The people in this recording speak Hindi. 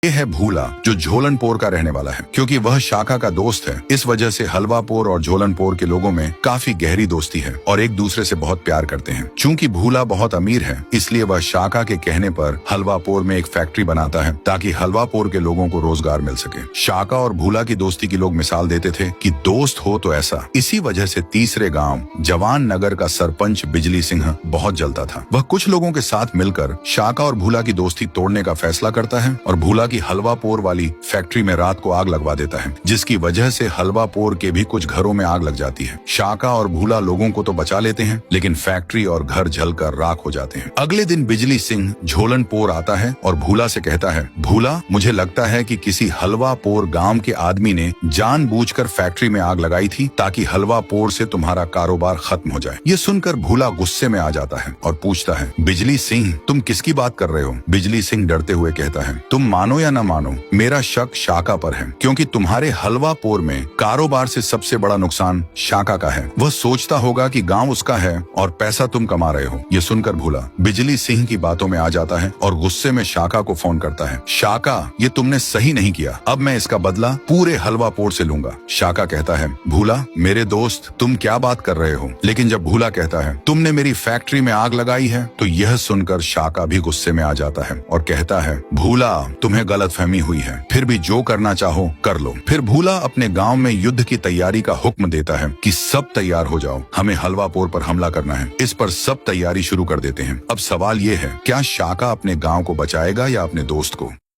ये है भूला, जो झोलनपोर का रहने वाला है। क्योंकि वह शाका का दोस्त है, इस वजह से हलवापोर और झोलनपोर के लोगों में काफी गहरी दोस्ती है और एक दूसरे से बहुत प्यार करते हैं। चूंकि भूला बहुत अमीर है, इसलिए वह शाका के कहने पर हलवापोर में एक फैक्ट्री बनाता है ताकि हलवापोर के लोगों को रोजगार मिल सके। शाका और भूला की दोस्ती की लोग मिसाल देते थे कि दोस्त हो तो ऐसा। इसी वजह से तीसरे गाँव जवान नगर का सरपंच बिजली सिंह बहुत जलता था। वह कुछ लोगों के साथ मिलकर शाका और भूला की दोस्ती तोड़ने का फैसला करता है और भूला की हलवापोर वाली फैक्ट्री में रात को आग लगवा देता है, जिसकी वजह से हलवापोर के भी कुछ घरों में आग लग जाती है। शाका और भूला लोगों को तो बचा लेते हैं, लेकिन फैक्ट्री और घर जलकर राख हो जाते हैं। अगले दिन बिजली सिंह झोलनपोर आता है और भूला से कहता है, भूला, मुझे लगता है कि किसी हलवापोर गांव के आदमी ने जानबूझकर फैक्ट्री में आग लगाई थी ताकि हलवापोर से तुम्हारा कारोबार खत्म हो जाए। ये सुनकर भूला गुस्से में आ जाता है और पूछता है, बिजली सिंह, तुम किसकी बात कर रहे हो? बिजली सिंह डरते हुए कहता है, तुम मानो या न मानो, मेरा शक शाका पर है, क्योंकि तुम्हारे हलवापोर में कारोबार से सबसे बड़ा नुकसान शाका का है। वह सोचता होगा कि गांव उसका है और पैसा तुम कमा रहे हो। ये सुनकर भूला बिजली सिंह की बातों में आ जाता है और गुस्से में शाका को फोन करता है, शाका, ये तुमने सही नहीं किया, अब मैं इसका बदला पूरे हलवापोर से लूंगा। शाका कहता है, भूला, मेरे दोस्त, तुम क्या बात कर रहे हो? लेकिन जब भूला कहता है, तुमने मेरी फैक्ट्री में आग लगाई है, तो यह सुनकर शाका भी गुस्से में आ जाता है और कहता है, भूला, तुम्हें गलतफहमी हुई है, फिर भी जो करना चाहो कर लो। फिर भूला अपने गांव में युद्ध की तैयारी का हुक्म देता है कि सब तैयार हो जाओ, हमें हलवापोर पर हमला करना है। इस पर सब तैयारी शुरू कर देते हैं। अब सवाल ये है, क्या शाका अपने गांव को बचाएगा या अपने दोस्त को?